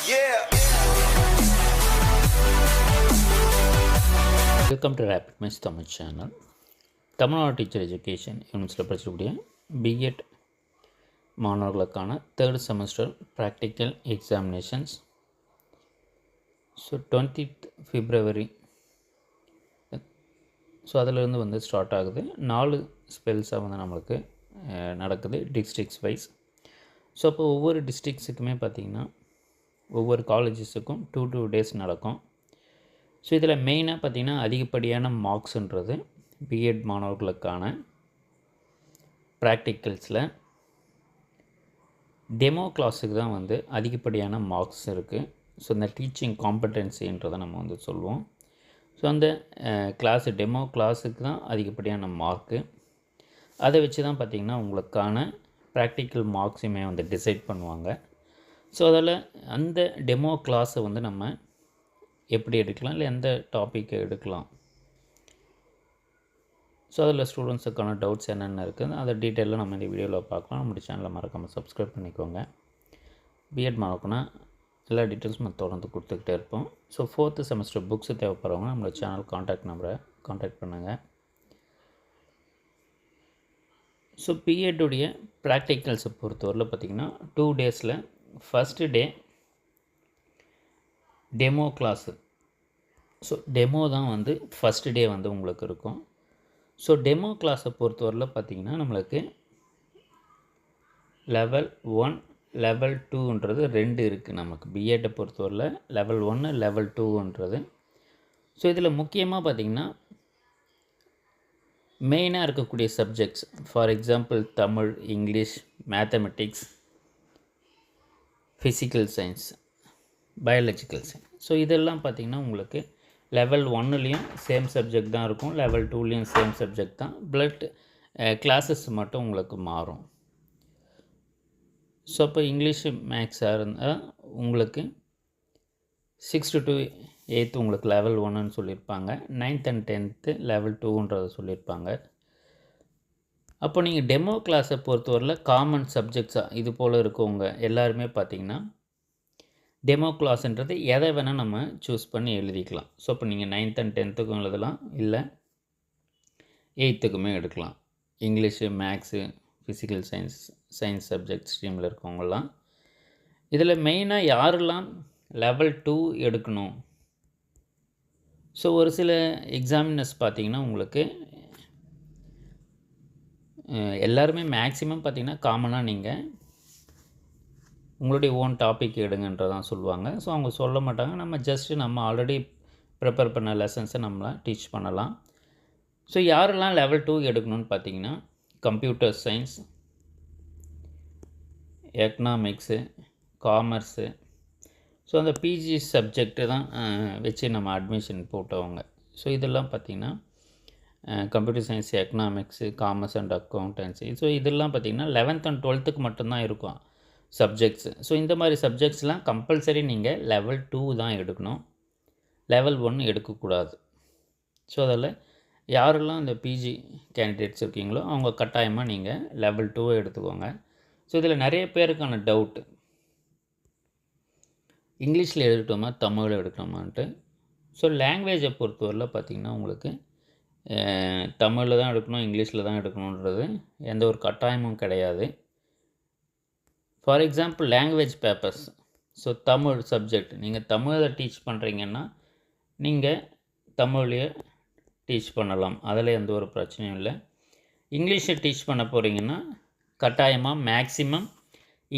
Yeah. Welcome to rapid miss Tamil channel. Tamil Nadu teacher education யூனிவர்சிட்டியில் படிக்கக்கூடிய BEd மாணவர்களுக்கான third semester practical examinations. So 20th February அதிலிருந்து start ஆகுது. 4 ஸ்பெல்ஸாக நம்மளுக்கு நடக்குது டிஸ்ட்ரிக்ஸ் வைஸ். ஸோ அப்போ ஒவ்வொரு டிஸ்ட்ரிக்ஸுக்குமே பார்த்திங்கன்னா ஒவ்வொரு காலேஜஸுக்கும் 2 days நடக்கும். ஸோ இதில் மெயினாக பார்த்திங்கன்னா அதிகப்படியான மார்க்ஸுன்றது பிஎட் மாணவர்களுக்கான ப்ராக்டிக்கல்ஸில் டெமோ கிளாஸுக்கு தான் அதிகப்படியான மார்க்ஸ் இருக்குது. ஸோ இந்த டீச்சிங் காம்படென்சின்றதை நம்ம சொல்லுவோம். ஸோ அந்த டெமோ கிளாஸுக்கு தான் அதிகப்படியான மார்க்கு. அதை வச்சு தான் பார்த்திங்கன்னா உங்களுக்கான ப்ராக்டிக்கல் மார்க்ஸுமே டிசைட் பண்ணுவாங்க. ஸோ அதில் அந்த டெமோ கிளாஸை நம்ம எப்படி எடுக்கலாம், இல்லை எந்த டாப்பிக்கை எடுக்கலாம், ஸோ அதில் ஸ்டூடெண்ட்ஸுக்கான டவுட்ஸ் என்னென்ன இருக்குது அதை டீட்டெயிலாக நம்ம இந்த வீடியோவில் பார்க்கலாம். நம்மளுடைய சேனலை மறக்காமல் சப்ஸ்கிரைப் பண்ணிக்கோங்க. பிஎட் மாணவர்க்குன்னா எல்லா டீட்டெயில்ஸும் நம்ம தொடர்ந்து கொடுத்துக்கிட்டே இருப்போம். ஸோ 4th செமஸ்டர் புக்ஸ் தேவைப்படுறவங்க நம்மளோட சேனல் காண்டாக்ட் நம்பரை காண்டாக்ட் பண்ணுங்கள். ஸோ பிஎட்டுடைய ப்ராக்டிக்கல்ஸை பொறுத்தவரையில் பார்த்திங்கன்னா 2 days. First day demo class. So demo தான் ஃபஸ்ட்டு டே உங்களுக்கு இருக்கும். ஸோ டெமோ கிளாஸை பொறுத்தவரையில் பார்த்திங்கன்னா நம்மளுக்கு லெவல் 1 லெவல் 2ன்றது 2 இருக்குது நமக்கு பிஎட்டை பொறுத்தவரையில். Level 1 level 2ன்றது. ஸோ இதில் முக்கியமாக பார்த்திங்கன்னா மெயினாக இருக்கக்கூடிய subjects, for example Tamil, English, mathematics, physical science, biological science. So இதெல்லாம் பார்த்திங்கன்னா உங்களுக்கு லெவல் 1லேயும் சேம் சப்ஜெக்ட் தான் இருக்கும், லெவல் 2லேயும் சேம் சப்ஜெக்ட் தான். பிளட் கிளாஸஸ் மட்டும் உங்களுக்கு மாறும். ஸோ அப்போ இங்கிலீஷ் மேக்ஸாக இருந்தால் உங்களுக்கு 6th to 8th உங்களுக்கு லெவல் 1ன்னு சொல்லியிருப்பாங்க. 9th and 10th லெவல் 2ன்றதை சொல்லியிருப்பாங்க. அப்போ நீங்கள் டெமோ கிளாஸை பொறுத்தவரையில் காமன் சப்ஜெக்ட்ஸாக இது போல் இருக்கவங்க எல்லாருமே பார்த்திங்கன்னா டெமோ கிளாஸ்ன்றது எதை வேணால் நம்ம சூஸ் பண்ணி எழுதிக்கலாம். ஸோ இப்போ நீங்கள் 9th and 10th எழுதலாம், இல்லை 8th எடுக்கலாம். English, maths, physical science subject ஸ்ட்ரீமில் இருக்கவங்கலாம். இதில் மெயினாக யாரெல்லாம் லெவல் 2 எடுக்கணும். ஸோ ஒரு சில எக்ஸாமினர்ஸ் பார்த்திங்கன்னா உங்களுக்கு எல்லாருமே மேக்ஸிமம் பார்த்திங்கன்னா காமனாக நீங்கள் உங்களுடைய ஓன் டாபிக் எடுங்கன்றதான் சொல்லுவாங்க. ஸோ அவங்க சொல்ல மாட்டாங்க. நம்ம ஆல்ரெடி ப்ரிப்பேர் பண்ண லெசன்ஸை நம்மளை டீச் பண்ணலாம். ஸோ யாரெல்லாம் லெவல் 2 எடுக்கணும்னு பார்த்திங்கன்னா computer science, economics, commerce, so அந்த பிஜி சப்ஜெக்ட்டு தான் வச்சு நம்ம அட்மிஷன் போட்டவங்க. ஸோ இதெல்லாம் பார்த்திங்கன்னா computer science, economics, commerce and accountancy. So இதெல்லாம் பார்த்திங்கன்னா 11th and 12th மட்டும்தான் இருக்கும் சப்ஜெக்ட்ஸு. ஸோ இந்த மாதிரி சப்ஜெக்ட்ஸ்லாம் கம்பல்சரி நீங்கள் லெவல் 2 தான் எடுக்கணும், லெவல் 1 எடுக்கக்கூடாது. ஸோ அதில் யாரெல்லாம் இந்த பிஜி கேண்டிடேட்ஸ் இருக்கீங்களோ அவங்க கட்டாயமாக நீங்கள் லெவல் 2 எடுத்துக்கோங்க. ஸோ இதில் நிறைய பேருக்கான டவுட்டு, இங்கிலீஷில் எடுக்கணுமா தமிழில் எடுக்கணுமான்ட்டு. ஸோ லாங்குவேஜை பொறுத்தவரையில் பார்த்திங்கன்னா உங்களுக்கு தமிழில் தான் எடுக்கணும், இங்கிலீஷில் தான் எடுக்கணுன்றது எந்த ஒரு கட்டாயமும் கிடையாது. For example language papers. So Tamil subject நீங்கள் தமிழில் டீச் பண்ணுறீங்கன்னா நீங்கள் தமிழ்லேயே டீச் பண்ணலாம், அதில் எந்த ஒரு பிரச்சனையும் இல்லை. இங்கிலீஷை டீச் பண்ண போகிறீங்கன்னா கட்டாயமாக மேக்ஸிமம்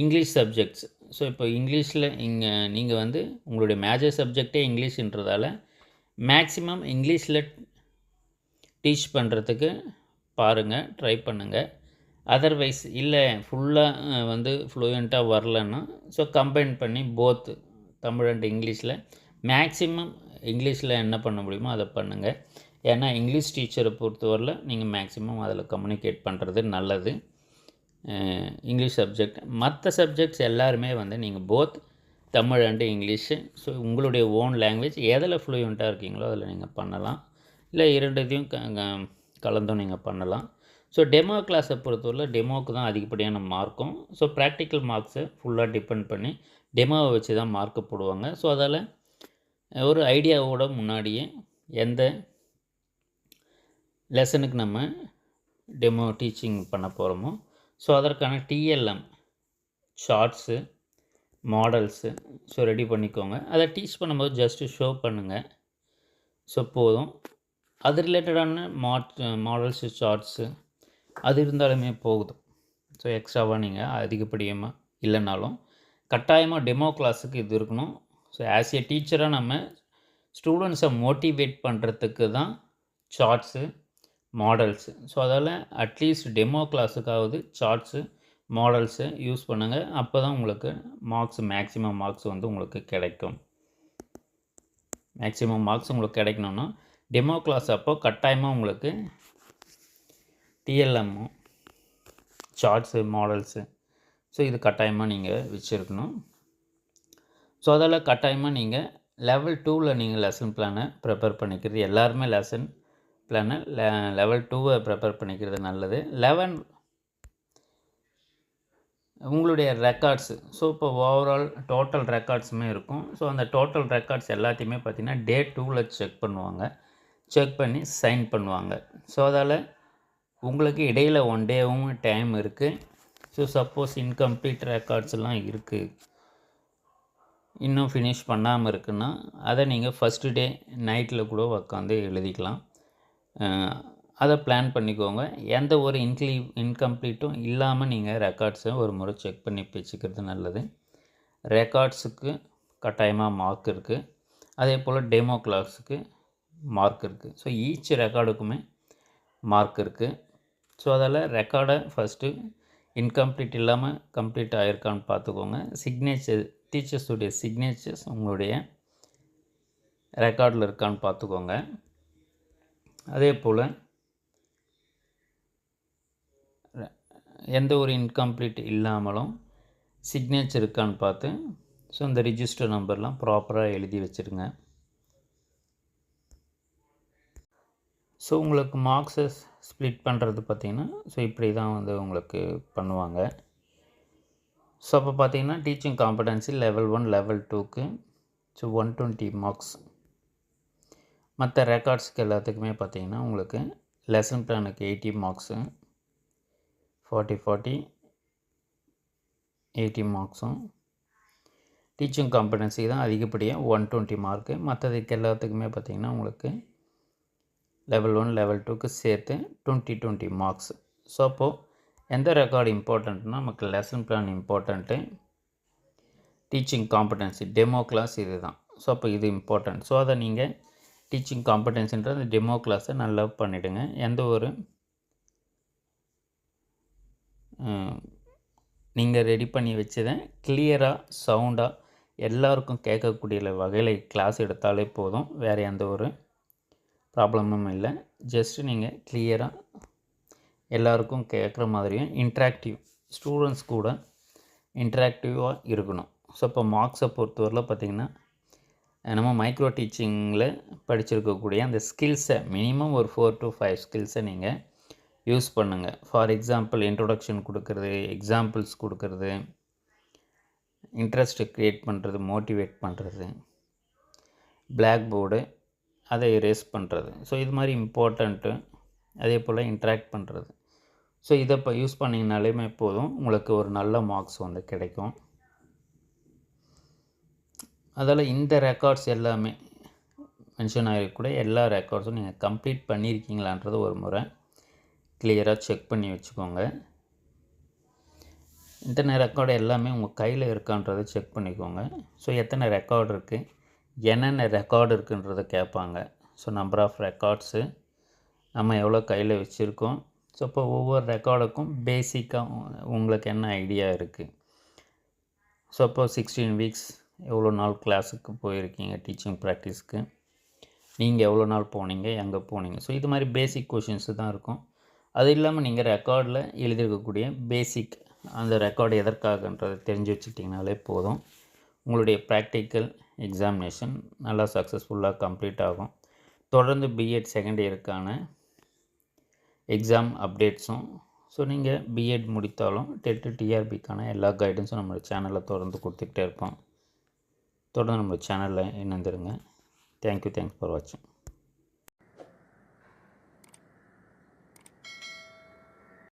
இங்கிலீஷ் சப்ஜெக்ட்ஸ். ஸோ இப்போ இங்கிலீஷில் நீங்கள் உங்களுடைய மேஜர் சப்ஜெக்டே இங்கிலீஷ்ன்றதால மேக்ஸிமம் இங்கிலீஷில் டீச் பண்ணுறதுக்கு பாருங்கள், ட்ரை பண்ணுங்கள். அதர்வைஸ் இல்லை ஃபுல்லாக ஃப்ளூயண்ட்டாக வரலன்னா ஸோ கம்பைன் பண்ணி போத் தமிழ் அண்ட் இங்கிலீஷில் மேக்ஸிமம் இங்கிலீஷில் என்ன பண்ண முடியுமோ அதை பண்ணுங்கள். ஏன்னா இங்கிலீஷ் டீச்சரை பொறுத்தவரையில் நீங்கள் மேக்ஸிமம் அதில் கம்யூனிகேட் பண்ணுறது நல்லது. இங்கிலீஷ் சப்ஜெக்ட், மற்ற சப்ஜெக்ட்ஸ் எல்லாருமே நீங்கள் both Tamil and English, so உங்களுடைய ஓன் லாங்குவேஜ் எதில் ஃப்ளூயண்ட்டாக இருக்கீங்களோ அதில் நீங்கள் பண்ணலாம், இல்லை 2த்தையும் கலந்தும் நீங்கள் பண்ணலாம். ஸோ டெமோ கிளாஸை பொறுத்தவரையில் டெமோவுக்கு தான் அதிகப்படியான மார்க்கும். ஸோ ப்ராக்டிக்கல் மார்க்ஸை ஃபுல்லாக டிபெண்ட் பண்ணி டெமோவை வச்சு தான் மார்க்கு போடுவாங்க. ஸோ அதால் ஒரு ஐடியாவோட முன்னாடியே எந்த லெசனுக்கு நம்ம டெமோ டீச்சிங் பண்ண போகிறோமோ ஸோ அதற்கான DLM shorts models so ready பண்ணிக்கோங்க. அதை டீச் பண்ணும்போது ஜஸ்ட்டு ஷோ பண்ணுங்கள். ஸோ போதும். அது ரிலேட்டடான மாடல்ஸு சார்ட்ஸு அது இருந்தாலுமே போகுது. ஸோ எக்ஸ்ட்ராவாக நீங்கள் அதிகப்படியமாக இல்லைனாலும் கட்டாயமாக டெமோ கிளாஸுக்கு இது இருக்கணும். ஸோ ஆஸ் ஏ டீச்சராக நம்ம ஸ்டூடெண்ட்ஸை மோட்டிவேட் பண்ணுறதுக்கு தான் சார்ட்ஸு மாடல்ஸு. ஸோ அதால் அட்லீஸ்ட் டெமோ கிளாஸுக்காவது சார்ட்ஸு மாடல்ஸு யூஸ் பண்ணுங்கள். அப்போ தான் உங்களுக்கு மேக்ஸிமம் மார்க்ஸ் வந்து உங்களுக்கு கிடைக்கும். மேக்ஸிமம் மார்க்ஸ் உங்களுக்கு கிடைக்கணுன்னா டெமோ கிளாஸ் அப்போ கட்டாயமாக உங்களுக்கு டிஎல்எம்மும் சார்ட்ஸு மாடல்ஸு ஸோ இது கட்டாயமாக நீங்கள் வச்சுருக்கணும். ஸோ அதால் கட்டாயமாக நீங்கள் லெவல் 2ல் நீங்கள் லெசன் பிளானை ப்ரிப்பேர் பண்ணிக்கிறது எல்லாருமே லெசன் பிளானை லெவல் 2வை ப்ரிப்பேர் பண்ணிக்கிறது நல்லது. 11 உங்களுடைய ரெக்கார்ட்ஸு. ஸோ இப்போ ஓவரால் டோட்டல் ரெக்கார்ட்ஸுமே இருக்கும். ஸோ அந்த டோட்டல் ரெக்கார்ட்ஸ் எல்லாத்தையுமே பார்த்திங்கன்னா டே 2ல் செக் பண்ணுவாங்க. செக் பண்ணி சைன் பண்ணுவாங்க. ஸோ அதால் உங்களுக்கு இடையில் 1 டேவும் டைம் இருக்குது. ஸோ சப்போஸ் இன்கம்ப்ளீட் ரெக்கார்ட்ஸ்லாம் இருக்குது, இன்னும் ஃபினிஷ் பண்ணாமல் இருக்குன்னா அதை நீங்கள் ஃபஸ்ட்டு டே நைட்டில் கூட உட்காந்து எழுதிக்கலாம். அதை பிளான் பண்ணிக்கோங்க. எந்த ஒரு இன்கம்ப்ளீட்டும் இல்லாமல் நீங்கள் ரெக்கார்ட்ஸை ஒரு முறை செக் பண்ணி வச்சுக்கிறது நல்லது. ரெக்கார்ட்ஸுக்கு கட்டாயமாக மார்க் இருக்குது. அதே போல் டெமோ கிளாஸுக்கு மார்க் இருக்குது. ஸோ ஈச் ரெக்கார்டுக்குமே மார்க் இருக்குது. ஸோ அதால் ரெக்கார்டை ஃபஸ்ட்டு இன்கம்ப்ளீட் இல்லாமல் கம்ப்ளீட் ஆகிருக்கான்னு பார்த்துக்கோங்க. சிக்னேச்சர் டீச்சர்ஸுடைய சிக்னேச்சர்ஸ் உங்களுடைய ரெக்கார்டில் இருக்கான்னு பார்த்துக்கோங்க. அதே போல் எந்த ஒரு இன்கம்ப்ளீட் இல்லாமலும் சிக்னேச்சர் இருக்கான்னு பார்த்து ஸோ இந்த ரிஜிஸ்டர் நம்பர்லாம் ப்ராப்பராக எழுதி வச்சுருங்க. ஸோ உங்களுக்கு மார்க்ஸை ஸ்ப்ளிட் பண்ணுறது பார்த்திங்கன்னா ஸோ இப்படி தான் வந்து உங்களுக்கு பண்ணுவாங்க. ஸோ அப்போ பார்த்திங்கன்னா டீச்சிங் காம்படன்சி லெவல் 1 லெவல் 2க்கு ஸோ 120 மார்க்ஸ். மற்ற ரெக்கார்ட்ஸுக்கு எல்லாத்துக்குமே பார்த்திங்கன்னா உங்களுக்கு லெசன் பிளானுக்கு 80 மார்க்ஸு, 40 80 மார்க்ஸும், டீச்சிங் காம்படன்சி தான் அதிகப்படியாக 120 மார்க்கு. மற்றதுக்கு எல்லாத்துக்குமே பார்த்திங்கன்னா உங்களுக்கு லெவல் 1 லெவல் 2க்கு சேர்த்து 20 மார்க்ஸ். ஸோ அப்போது எந்த ரெக்கார்டு இம்பார்ட்டண்ட்னா நமக்கு lesson plan important, teaching competency demo class இது தான். ஸோ அப்போ இது இம்பார்ட்டண்ட். ஸோ அதை நீங்கள் டீச்சிங் காம்படன்சின்ற அந்த டெமோ கிளாஸை நல்லா பண்ணிவிடுங்க. எந்த ஒரு நீங்கள் ரெடி பண்ணி வச்சதை கிளியராக சவுண்டாக எல்லாருக்கும் கேட்கக்கூடிய வகையில் கிளாஸ் எடுத்தாலே போதும். வேறு எந்த ஒரு ப்ராப்ளமும் இல்லை. ஜஸ்ட்டு நீங்கள் கிளியராக எல்லாருக்கும் கேட்குற மாதிரியும் இன்ட்ராக்டிவ் ஸ்டூடெண்ட்ஸ் கூட இன்ட்ராக்டிவாக இருக்கணும். ஸோ இப்போ மார்க்ஸை பொறுத்தவரையில் பார்த்திங்கன்னா நம்ம மைக்ரோ டீச்சிங்கில் படிச்சிருக்கக்கூடிய அந்த ஸ்கில்ஸை மினிமம் ஒரு 4 to 5 ஸ்கில்ஸை நீங்கள் யூஸ் பண்ணுங்கள். ஃபார் எக்ஸாம்பிள் இன்ட்ரொடக்ஷன் கொடுக்கறது, எக்ஸாம்பிள்ஸ் கொடுக்கறது, இன்ட்ரெஸ்ட்டு க்ரியேட் பண்ணுறது, மோட்டிவேட் பண்ணுறது, பிளாக் போர்டு அதை எரேஸ் பண்ணுறது. ஸோ இது மாதிரி இம்பார்ட்டண்ட்டு. அதே போல் இன்ட்ராக்ட் பண்ணுறது. ஸோ இதை இப்போ யூஸ் பண்ணிங்கனாலேயுமே போதும், உங்களுக்கு ஒரு நல்ல மார்க்ஸ் வந்து கிடைக்கும். அதால் இந்த ரெக்கார்ட்ஸ் எல்லாமே மென்ஷன் ஆகிருக்கக்கூடிய எல்லா ரெக்கார்ட்ஸும் நீங்கள் கம்ப்ளீட் பண்ணியிருக்கீங்களான்றது ஒரு முறை கிளியராக செக் பண்ணி வச்சுக்கோங்க. இத்தனை ரெக்கார்டு எல்லாமே உங்கள் கையில் இருக்கான்றதை செக் பண்ணிக்கோங்க. ஸோ எத்தனை ரெக்கார்டு இருக்குது, என்னென்ன ரெக்கார்டு இருக்குன்றதை கேட்பாங்க. ஸோ நம்பர் ஆஃப் ரெக்கார்ட்ஸு நம்ம எவ்வளோ கையில் வச்சுருக்கோம். ஸோ இப்போ ஒவ்வொரு ரெக்கார்டுக்கும் பேசிக்காக உங்களுக்கு என்ன ஐடியா இருக்குது. ஸோ அப்போ 16 வீக்ஸ் எவ்வளோ நாள் கிளாஸுக்கு போயிருக்கீங்க, டீச்சிங் ப்ராக்டிஸ்க்கு நீங்கள் எவ்வளோ நாள் போனீங்க, எங்கே போனீங்க. ஸோ இது மாதிரி பேசிக் கொஷின்ஸு தான் இருக்கும். அது இல்லாமல் நீங்கள் ரெக்கார்டில் எழுதியிருக்கக்கூடிய பேசிக் அந்த ரெக்கார்டு எதற்காகன்றதை தெரிஞ்சு வச்சுக்கிட்டிங்கனாலே போதும். உங்களுடைய ப்ராக்டிக்கல் எக்ஸாமினேஷன் நல்லா சக்ஸஸ்ஃபுல்லாக கம்ப்ளீட் ஆகும். தொடர்ந்து பிஎட் செகண்ட் இயருக்கான எக்ஸாம் அப்டேட்ஸும் ஸோ நீங்கள் பிஎட் முடித்தாலும் டெட் டிஆர்பிக்கான எல்லா கைடன்ஸும் நம்மளோட சேனலில் தொடர்ந்து கொடுத்துக்கிட்டே இருப்போம். தொடர்ந்து நம்ம சேனலில் இணைந்திருங்க. தேங்க்யூ ஃபார் வாட்சிங்.